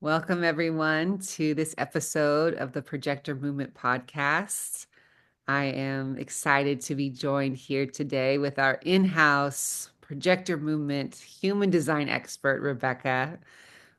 Welcome, everyone, to this episode of the Projector Movement Podcast. I am excited to be joined here today with our in-house projector movement human design expert, Rebecca,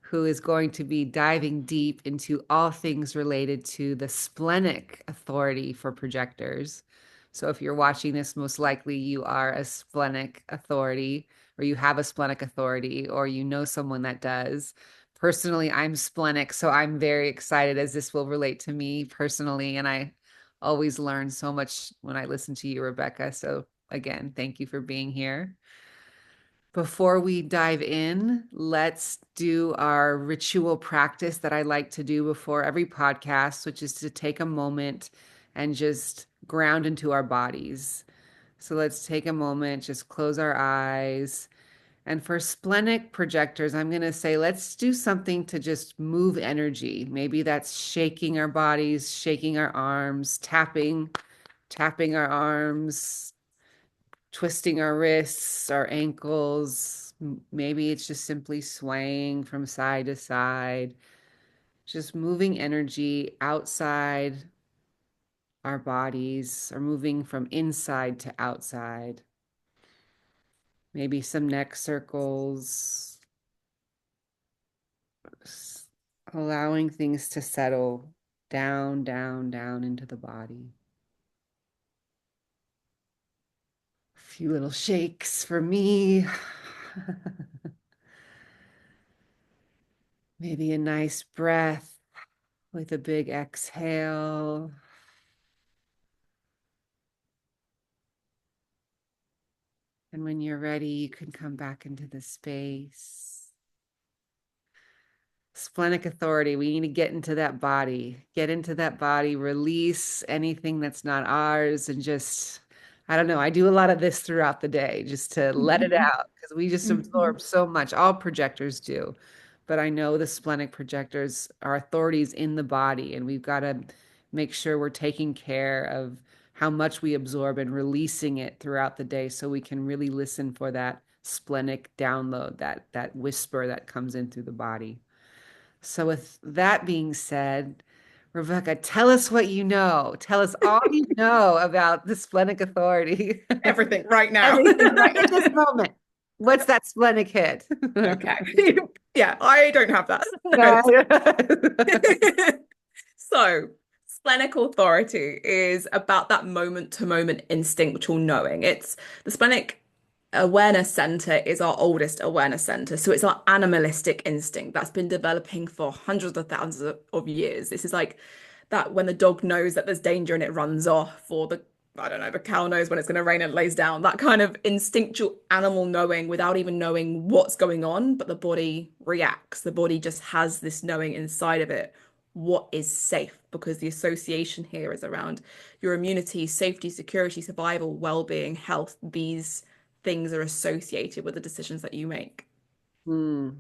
who is going to be diving deep into all things related to the Splenic Authority for projectors. So if you're watching this, most likely you are a Splenic Authority, or you have a Splenic Authority, or you know someone that does. Personally, I'm Splenic, so I'm very excited as this will relate to me personally. And I always learn so much when I listen to you, Rebecca. So again, thank you for being here. Before we dive in, let's do our ritual practice that I like to do before every podcast, which is to take a moment and just ground into our bodies. So let's take a moment, just close our eyes. And for splenic projectors, I'm going to say, let's do something to just move energy. Maybe that's shaking our bodies, shaking our arms, tapping our arms, twisting our wrists, our ankles. Maybe it's just simply swaying from side to side, just moving energy outside our bodies or moving from inside to outside. Maybe some neck circles, allowing things to settle down, down, down into the body. A few little shakes for me. Maybe a nice breath with a big exhale. And when you're ready, you can come back into the space. Splenic authority, we need to get into that body, release anything that's not ours, and just, I don't know, I do a lot of this throughout the day just to let it out because we just absorb so much. All projectors do. But I know the splenic projectors are authorities in the body, and we've got to make sure we're taking care of how much we absorb and releasing it throughout the day so we can really listen for that splenic download, that whisper that comes in through the body. So, with that being said, Rebecca, tell us what you know. Tell us all you know about the splenic authority. Everything right now. Everything right in this moment. What's that splenic hit? Okay. Yeah, I don't have that. No. So, splenic authority is about that moment-to-moment instinctual knowing. It's the splenic awareness center is our oldest awareness center. So it's our animalistic instinct that's been developing for hundreds of thousands of years. This is like that when the dog knows that there's danger and it runs off, or I don't know, the cow knows when it's going to rain and it lays down. That kind of instinctual animal knowing without even knowing what's going on, but the body reacts. The body just has this knowing inside of it what is safe, because the association here is around your immunity, safety, security, survival, well-being, health. These things are associated with the decisions that you make. Hmm,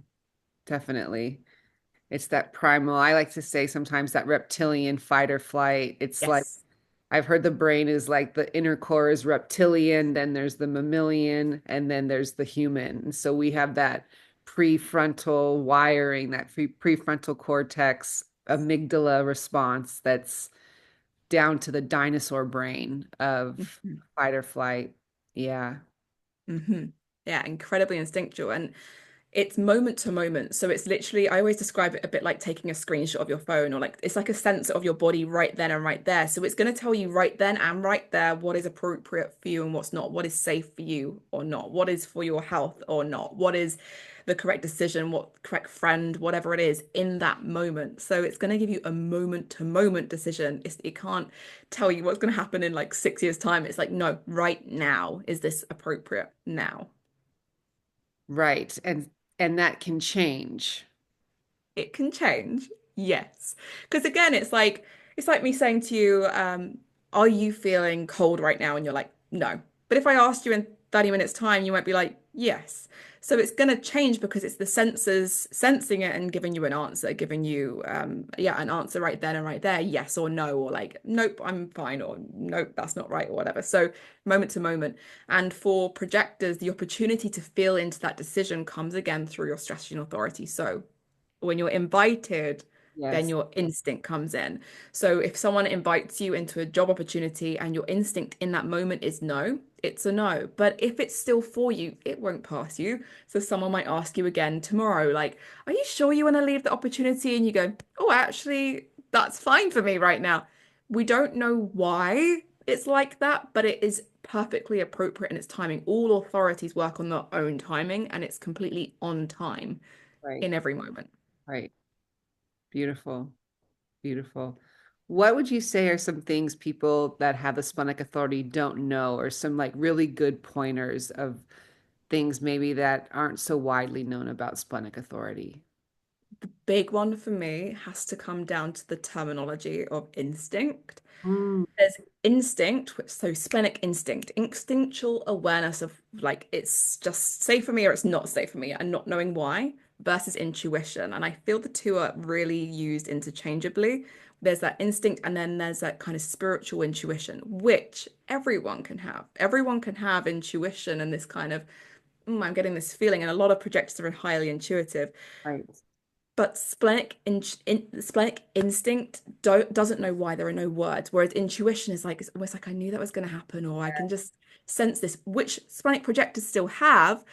definitely. It's that primal, I like to say sometimes that reptilian fight or flight. It's like Yes. I've heard the brain is like the inner core is reptilian, then there's the mammalian, and then there's the human. And so we have that prefrontal wiring, that prefrontal cortex amygdala response that's down to the dinosaur brain of Mhm. fight or flight. Yeah. Hmm. Yeah, incredibly instinctual. And it's moment to moment. So it's literally, I always describe it a bit like taking a screenshot of your phone, or like it's like a sensor of your body right then and right there. So it's going to tell you right then and right there what is appropriate for you and what's not, what is safe for you or not, what is for your health or not, what is the correct decision, what correct friend, whatever it is in that moment. So it's going to give you a moment to moment decision. It can't tell you what's going to happen in like 6 years' time. It's like, no, right now, is this appropriate now? Right. And that can change. It can change. Yes. Because again, it's like me saying to you, are you feeling cold right now? And you're like, no. But if I asked you in 30 minutes time, you might be like, yes. So it's going to change because it's the sensors sensing it and giving you an answer, giving you yeah, an answer right then and right there, yes or no, or like, nope, I'm fine, or nope, that's not right, or whatever. So moment to moment. And for projectors, the opportunity to feel into that decision comes again through your strategy and authority. So When you're invited, then Yes. your instinct comes in. So if someone invites you into a job opportunity and your instinct in that moment is no, it's a no. But if it's still for you, it won't pass you. So someone might ask you again tomorrow, like, are you sure you want to leave the opportunity? And you go, oh, actually, that's fine for me right now. We don't know why it's like that, but it is perfectly appropriate in its timing. All authorities work on their own timing, and it's completely on time Right. in every moment. Right. Beautiful. Beautiful. What would you say are some things people that have the splenic authority don't know, or some like really good pointers of things maybe that aren't so widely known about splenic authority? Big one for me has to come down to the terminology of instinct. Mm, There's instinct, so splenic instinct, instinctual awareness of like it's just safe for me or it's not safe for me and not knowing why versus intuition. And I feel the two are really used interchangeably. There's that instinct and then there's that kind of spiritual intuition, which everyone can have. Everyone can have intuition and this kind of, I'm getting this feeling. And a lot of projectors are highly intuitive. right. But splenic instinct doesn't know why there are no words, whereas intuition is like it's almost like I knew that was going to happen, or I can just sense this, which splenic projectors still have,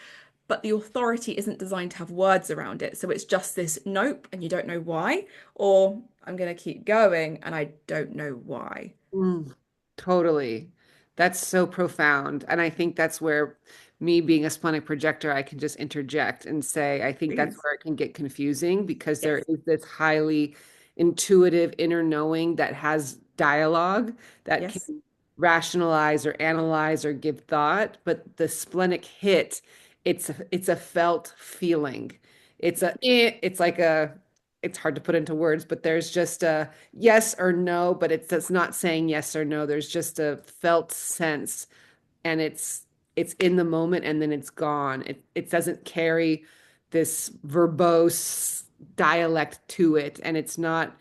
but the authority isn't designed to have words around it. So it's just this nope, and you don't know why, or I'm going to keep going and I don't know why. Mm, totally. That's so profound. And I think that's where me being a splenic projector, I can just interject and say, I think that's Please. where it can get confusing because there Yes. is this highly intuitive inner knowing that has dialogue that Yes. can rationalize or analyze or give thought. But the splenic hit, it's a felt feeling. It's like a it's hard to put into words, but there's just a yes or no, but it's not saying yes or no. There's just a felt sense and it's in the moment and then it's gone. It doesn't carry this verbose dialect to it and it's not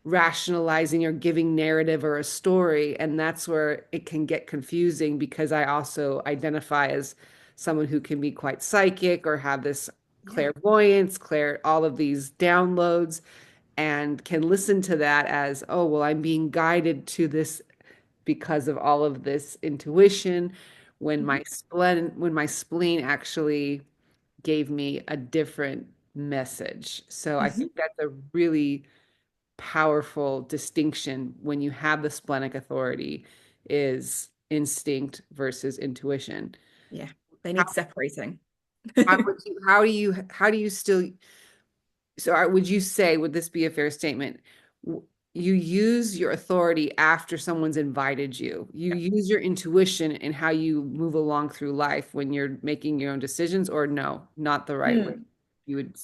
rationalizing or giving narrative or a story. And that's where it can get confusing because I also identify as someone who can be quite psychic or have this Yeah. clairvoyance, all of these downloads and can listen to that as, oh, well, I'm being guided to this because of all of this intuition Mhm. when my spleen actually gave me a different message. So I Mhm. think that's a really powerful distinction when you have the splenic authority is instinct versus intuition. Yeah. They How, need separating. how do you still so would you say, would this be a fair statement? You use your authority after someone's invited you. You use your intuition in how you move along through life when you're making your own decisions, or no, not the right way. Hmm. You would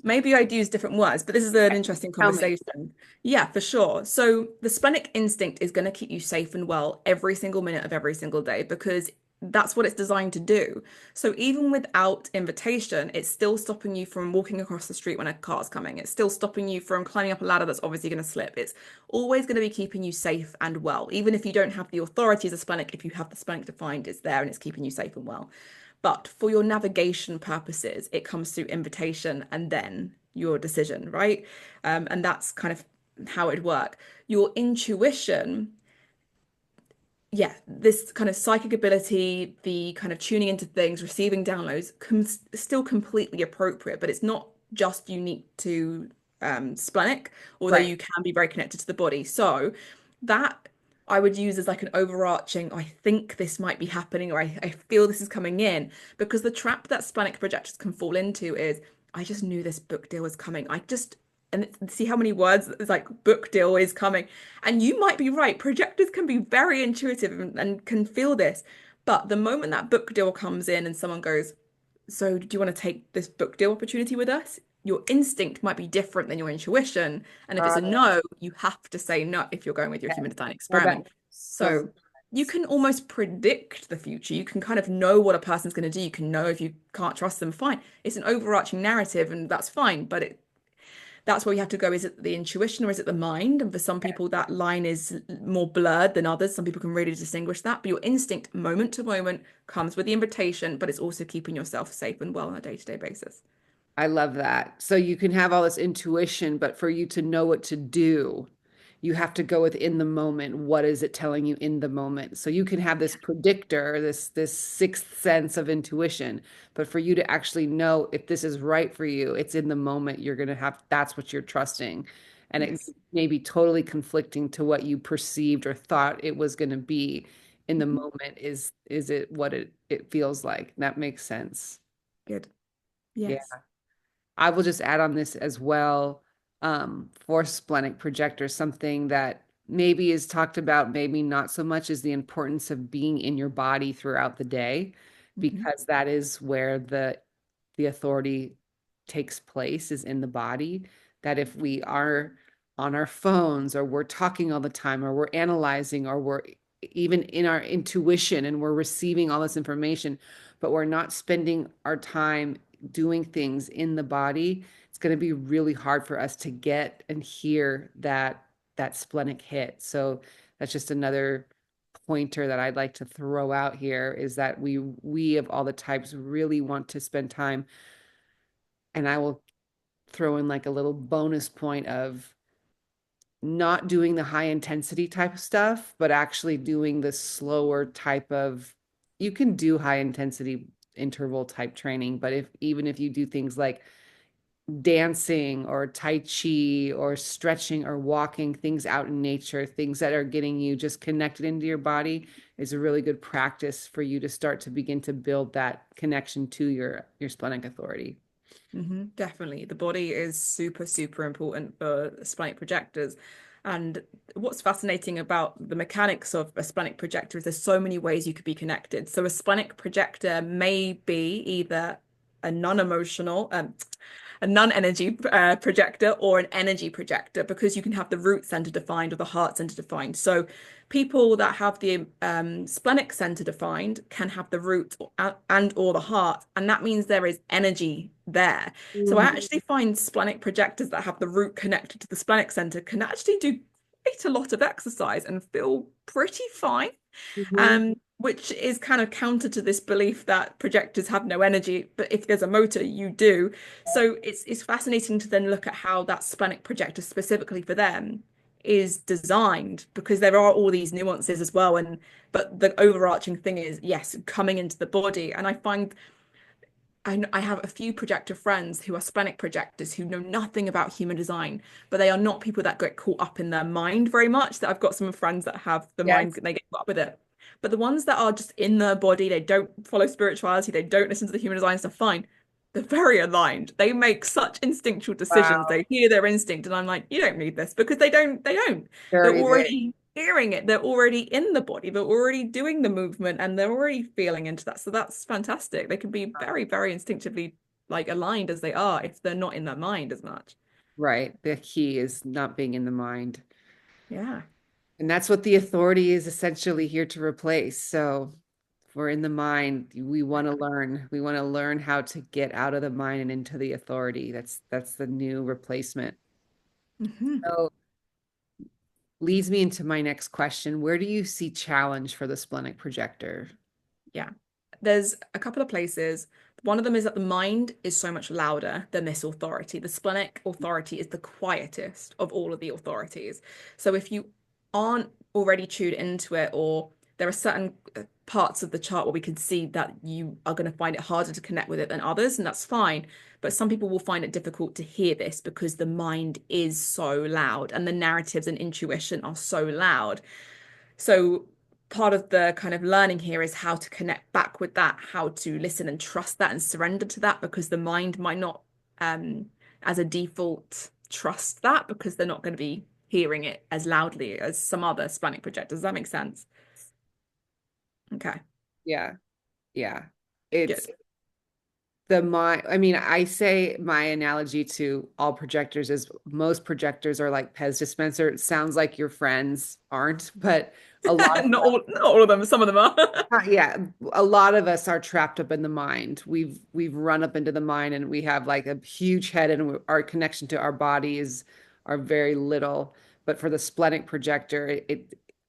Maybe I'd use different words, but this is an interesting tell me. conversation. Yeah, for sure. So the splenic instinct is going to keep you safe and well every single minute of every single day because that's what it's designed to do. So even without invitation, it's still stopping you from walking across the street when a car's coming. It's still stopping you from climbing up a ladder that's obviously going to slip. It's always going to be keeping you safe and well. Even if you don't have the authority as a splenic, if you have the splenic defined, it's there and it's keeping you safe and well. But for your navigation purposes, it comes through invitation and then your decision, right? And that's kind of how it'd work. Your intuition, yeah, this kind of psychic ability, the kind of tuning into things, receiving downloads, still completely appropriate, but it's not just unique to splenic, although Right. you can be very connected to the body. So that I would use as like an overarching, I think this might be happening, or I feel this is coming in, because the trap that splenic projectors can fall into is, I just knew this book deal was coming. And see how many words it's like book deal is coming. And you might be right. Projectors can be very intuitive and can feel this. But the moment that book deal comes in and someone goes, so do you want to take this book deal opportunity with us? Your instinct might be different than your intuition. And if it's a Got it. no, you have to say no if you're going with your human design Well, that experiment. makes so much So you sense. can almost predict the future. You can kind of know what a person's going to do. You can know if you can't trust them, fine. It's an overarching narrative and that's fine. But that's where you have to go. Is it the intuition or is it the mind? And for some people, that line is more blurred than others. Some people can really distinguish that. But your instinct, moment to moment, comes with the invitation, but it's also keeping yourself safe and well on a day-to-day basis. I love that. So you can have all this intuition, but for you to know what to do, you have to go within the moment. What is it telling you in the moment? So you can have this predictor, this sixth sense of intuition, but for you to actually know if this is right for you, it's in the moment you're going to have, that's what you're trusting. And it Yes. may be totally conflicting to what you perceived or thought it was going to be in the Mhm. moment. Is it what it feels like? That makes sense. Good. Yeah. Yes. I will just add on this as well, for splenic projector, something that maybe is talked about, maybe not so much, is the importance of being in your body throughout the day, Hmm. because that is where the authority takes place, is in the body. That if we are on our phones, or we're talking all the time, or we're analyzing, or we're even in our intuition and we're receiving all this information, but we're not spending our time doing things in the body, it's going to be really hard for us to get and hear that splenic hit. So that's just another pointer that I'd like to throw out here, is that we of all the types really want to spend time, and I will throw in like a little bonus point of not doing the high intensity type of stuff, but actually doing the slower type of, you can do high intensity interval type training, but if even if you do things like dancing or tai chi or stretching or walking, things out in nature, things that are getting you just connected into your body, is a really good practice for you to start to begin to build that connection to your splenic authority. Definitely. The body is super, super important for splenic projectors. And what's fascinating about the mechanics of a splenic projector is there's so many ways you could be connected. So a splenic projector may be either a non-emotional, a non-energy projector or an energy projector because you can have the root center defined or the heart center defined. So people that have the splenic center defined can have the root and or the heart, and that means there is energy there. So I Mhm. actually find splenic projectors that have the root connected to the splenic center can actually do quite a lot of exercise and feel pretty fine, Mhm. which is kind of counter to this belief that projectors have no energy, but if there's a motor, you do. So it's fascinating to then look at how that splenic projector specifically for them is designed because there are all these nuances as well. And but the overarching thing is yes, coming into the body. And I find I have a few projector friends who are splenic projectors who know nothing about human design, but they are not people that get caught up in their mind very much. That I've got some friends that have the mind, Yes. they get caught up with it. But the ones that are just in their body, they don't follow spirituality, they don't listen to the human design stuff, fine. They're very aligned. They make such instinctual decisions. Wow. They hear their instinct, and I'm like, you don't need this because they don't. They're They're already there. already hearing it. They're already in the body. They're already doing the movement and they're already feeling into that. So that's fantastic. They can be very, very instinctively like aligned as they are if they're not in their mind as much. Right. The key is not being in the mind. Yeah. And that's what the authority is essentially here to replace. So if we're in the mind, we want to Exactly. learn. We want to learn how to get out of the mind and into the authority. That's the new replacement. Mhm. So leads me into my next question. Where do you see challenge for the splenic projector? Yeah. There's a couple of places. One of them is that the mind is so much louder than this authority. The splenic authority is the quietest of all of the authorities. So if you aren't already tuned into it, or there are certain parts of the chart where we can see that you are going to find it harder to connect with it than others, and that's fine. But some people will find it difficult to hear this because the mind is so loud and the narratives and intuition are so loud. So part of the kind of learning here is how to connect back with that, how to listen and trust that and surrender to that because the mind might not, as a default, trust that because they're not going to be hearing it as loudly as some other splenic projectors. Does that make sense? Okay, Yeah, yeah. good. It's the my I mean, I say my analogy to all projectors is most projectors are like Pez dispenser. It sounds like your friends aren't, but a lot of Not all of them, some of them are. yeah, a lot of us are trapped up in the mind. We've run up into the mind and we have like a huge head and our connection to our bodies are very little. But for the splenic projector,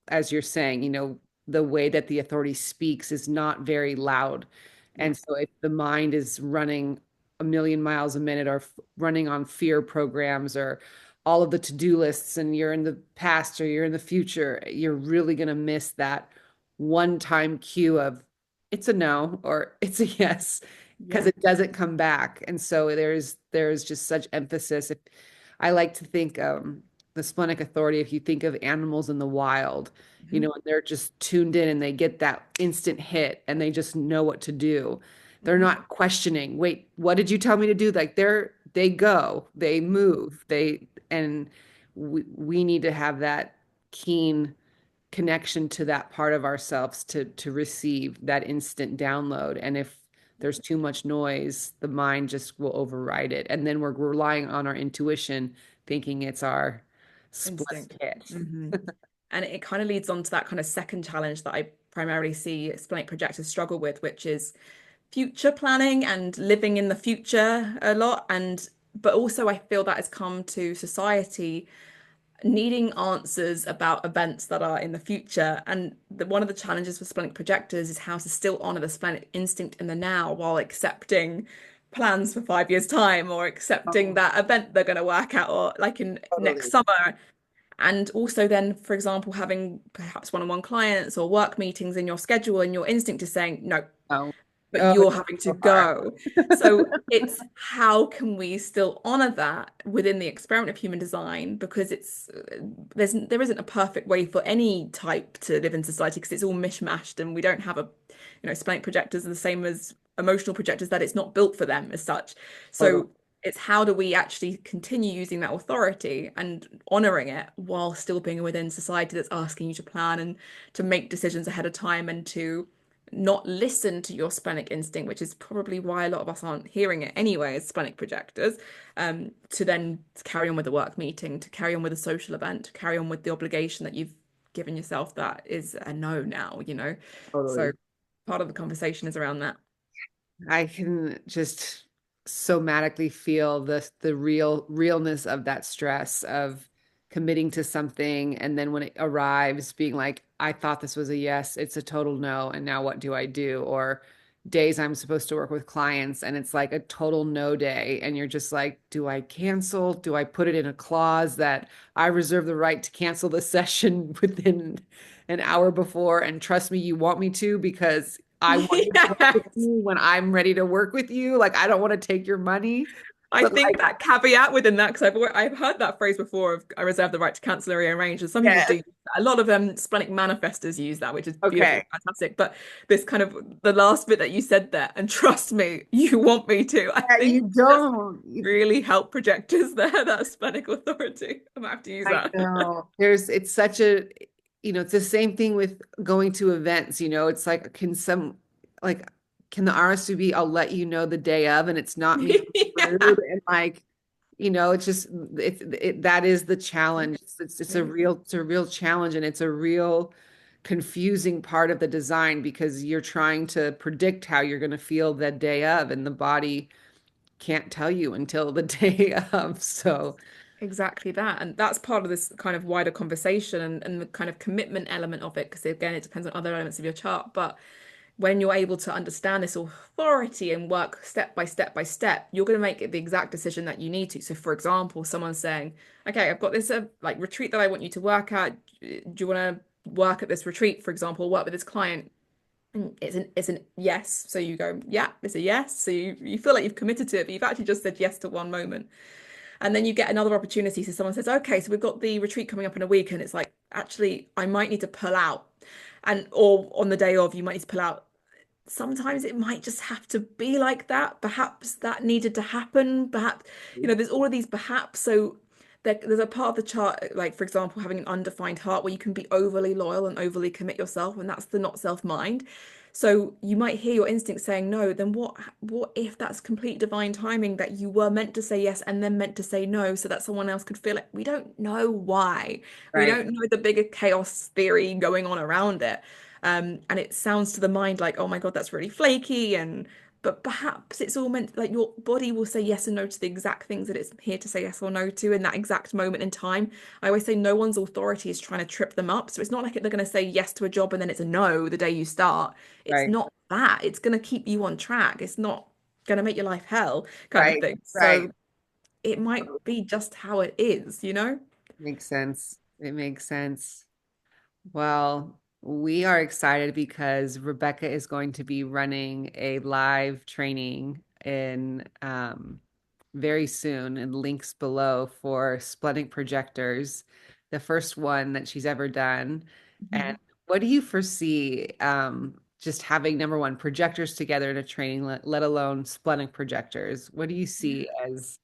as you're saying, the way that the authority speaks is not very loud. And Yes. so if the mind is running a million miles a minute or running on fear programs or all of the to-do lists and you're in the past or you're in the future, you're really going to miss that one-time cue of it's a no or it's a yes because Yeah. it doesn't come back. And so there's just such emphasis. If, I like to think the Splenic Authority, if you think of animals in the wild, you Hmm. know, and they're just tuned in and they get that instant hit and they just know what to do. They're Hmm. not questioning, wait, what did you tell me to do? Like they go, they move, and we need to have that keen connection to that part of ourselves to receive that instant download. And if there's too much noise, the mind just will override it. And then we're relying on our intuition, thinking it's our split Instinct. hit. Hmm. And it kind of leads on to that kind of second challenge that I primarily see splenic projectors struggle with, which is future planning and living in the future a lot. And but also I feel that has come to society needing answers about events that are in the future. And one of the challenges for splenic projectors is how to still honor the splenic instinct in the now while accepting plans for 5 years' time or accepting Oh, that event they're going to work out or like in next totally. summer. And also then, for example, having perhaps one-on-one clients or work meetings in your schedule and your instinct is saying, no, Oh, but oh, you're it's having to so hard. go. So it's how can we still honor that within the experiment of human design? Because there isn't a perfect way for any type to live in society because it's all mishmashed and we don't have splenic projectors are the same as emotional projectors that it's not built for them as such. Totally. So it's how do we actually continue using that authority and honoring it while still being within society that's asking you to plan and to make decisions ahead of time and to not listen to your splenic instinct, which is probably why a lot of us aren't hearing it anyway as splenic projectors, to then carry on with the work meeting, to carry on with a social event, to carry on with the obligation that you've given yourself that is a no now. So Totally. part of the conversation is around that. I can just somatically feel the realness of that stress of committing to something and then when it arrives being like I thought this was a yes, it's a total no, and now what do I do? Or days I'm supposed to work with clients and it's like a total no day and you're just like, do I cancel? Do I put it in a clause that I reserve the right to cancel the session within an hour before and trust me, you want me to because I want you to work with Yes. me when I'm ready to work with you. Like, I don't want to take your money, I but think like, that caveat within that, because I've heard that phrase before of I reserve the right to cancel or rearrange, and some people do yes, use that. A lot of splenic manifestors use that, which is beautiful, okay. fantastic. But this kind of the last bit that you said there, and trust me, you want me to. I Yeah, think you just don't. really help projectors there, that splenic authority. I'm gonna have to use I that. know. It's such a, it's the same thing with going to events, it's like, like, can the RSVP, I'll let you know the day of, and it's not me being Yeah. rude and like, it's just, that is the challenge. Yeah. It's a real challenge and it's a real confusing part of the design because you're trying to predict how you're going to feel the day of and the body can't tell you until the day of. So, Exactly that. And that's part of this kind of wider conversation and the kind of commitment element of it, because again, it depends on other elements of your chart. But when you're able to understand this authority and work step by step by step, you're going to make it the exact decision that you need to. So, for example, someone's saying, "Okay, I've got this like retreat that I want you to work at. Do you want to work at this retreat, for example, work with this client?" And it's an yes. So you go, "Yeah, it's a yes." So you feel like you've committed to it, but you've actually just said yes to one moment. And then you get another opportunity. So someone says, "Okay, so we've got the retreat coming up in a week," and it's like, actually, I might need to pull out. And or on the day of, you might need to pull out. Sometimes it might just have to be like that. Perhaps that needed to happen. Perhaps, there's all of these perhaps. So there's a part of the chart, like for example, having an undefined heart where you can be overly loyal and overly commit yourself, and that's the not self mind. So you might hear your instinct saying no, then what if that's complete divine timing that you were meant to say yes and then meant to say no so that someone else could feel it? We don't know why. We right. don't know the bigger chaos theory going on around it. And it sounds to the mind like, oh my God, that's really flaky. But perhaps it's all meant like your body will say yes and no to the exact things that it's here to say yes or no to in that exact moment in time. I always say no one's authority is trying to trip them up. So it's not like they're going to say yes to a job and then it's a no the day you start. It's Right. not that. It's going to keep you on track. It's not. going to make your life hell kind of Right, thing. right. So it might be just how it is, you know? Makes sense. It makes sense. Well, we are excited because Rebecca is going to be running a live training in very soon, and links below for splenic projectors, the first one that she's ever done. And Mhm. what do you foresee just having number one projectors together in a training, let alone splenic projectors? What do you see as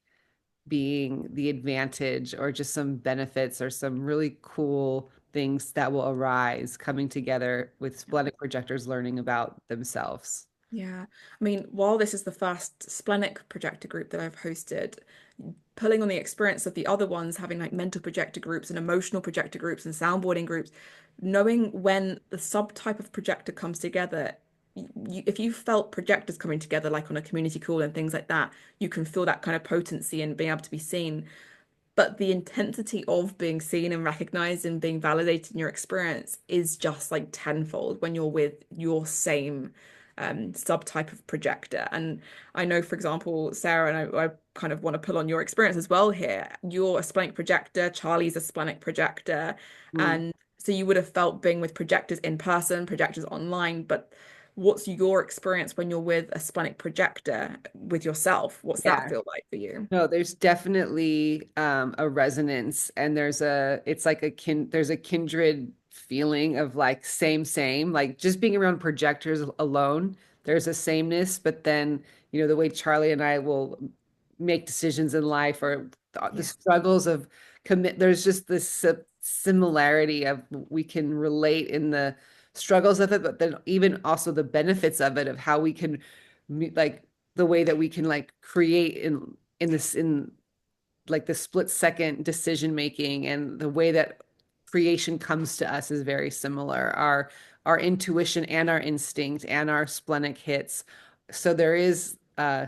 being the advantage or just some benefits or some really cool things that will arise coming together with splenic projectors learning about themselves? Yeah. I mean, while this is the first Splenic projector group that I've hosted, pulling on the experience of the other ones, having like mental projector groups and emotional projector groups and soundboarding groups, knowing when the subtype of projector comes together, if you felt projectors coming together, like on a community call and things like that, you can feel that kind of potency and being able to be seen. But the intensity of being seen and recognized and being validated in your experience is just like tenfold when you're with your same subtype of projector. And I know, for example, Sarah, and I kind of want to pull on your experience as well here. You're a splenic projector, Charlie's a splenic projector. Mm. And so you would have felt being with projectors in person, projectors online, but what's your experience when you're with a splenic projector with yourself? What's that Yeah. feel like for you? No, there's definitely a resonance, and it's like there's a kindred feeling of like same, like just being around projectors alone, there's a sameness, but then, the way Charlie and I will make decisions in life, or the Yeah. struggles of there's just this similarity of we can relate in the struggles of it, but then even also the benefits of it, of how we can like the way that we can like create in like the split second decision making, and the way that creation comes to us is very similar. Our intuition and our instinct and our splenic hits. So there is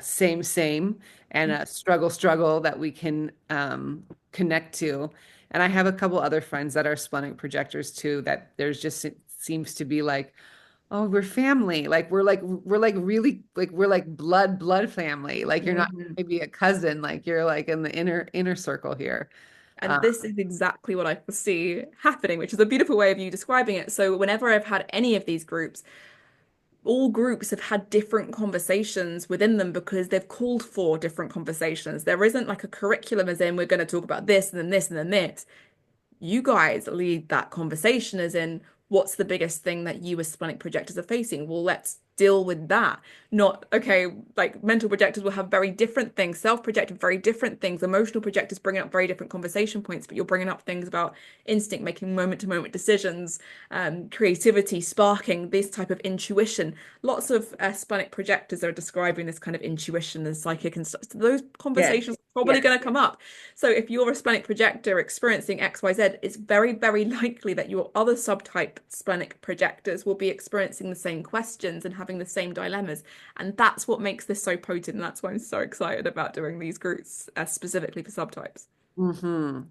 same and a struggle that we can connect to. And I have a couple other friends that are splenic projectors too, that there's just it seems to be like, oh, we're family. Like we're like really like we're like blood family. Like you're not Mhm. maybe a cousin. Like you're like in the inner circle here. And this is exactly what I foresee happening, which is a beautiful way of you describing it. So, whenever I've had any of these groups, all groups have had different conversations within them because they've called for different conversations. There isn't like a curriculum as in we're going to talk about this and then this and then this. You guys lead that conversation as in what's the biggest thing that you as splenic projectors are facing? Well, let's deal with that. Not, okay, like mental projectors will have very different things, self-projected very different things, emotional projectors bringing up very different conversation points, but you're bringing up things about instinct, making moment-to-moment decisions, creativity, sparking, this type of intuition. Lots of splenic projectors are describing this kind of intuition and psychic and stuff. So those Yes. conversations are probably Yes. going to come up. So if you're a splenic projector experiencing XYZ, it's very, very likely that your other subtype splenic projectors will be experiencing the same questions and having the same dilemmas. And that's what makes this so potent. And that's why I'm so excited about doing these groups specifically for subtypes. Hmm.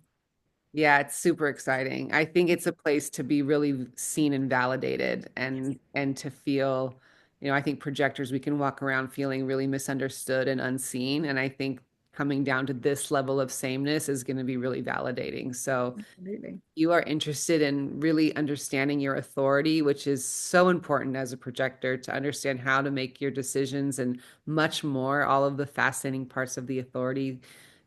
Yeah, it's super exciting. I think it's a place to be really seen and validated, and to feel, I think projectors, we can walk around feeling really misunderstood and unseen. And I think coming down to this level of sameness is going to be really validating. So Absolutely. you are interested in really understanding your authority, which is so important as a projector, to understand how to make your decisions and much more, all of the fascinating parts of the authority,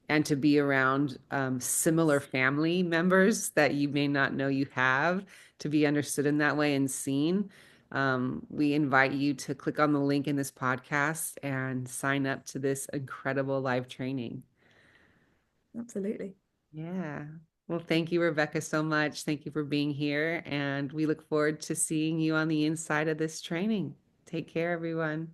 and to be around similar family members that you may not know you have, to be understood in that way and seen. We invite you to click on the link in this podcast and sign up to this incredible live training. Absolutely. Yeah. Well, thank you, Rebecca, so much. Thank you for being here. And we look forward to seeing you on the inside of this training. Take care, everyone.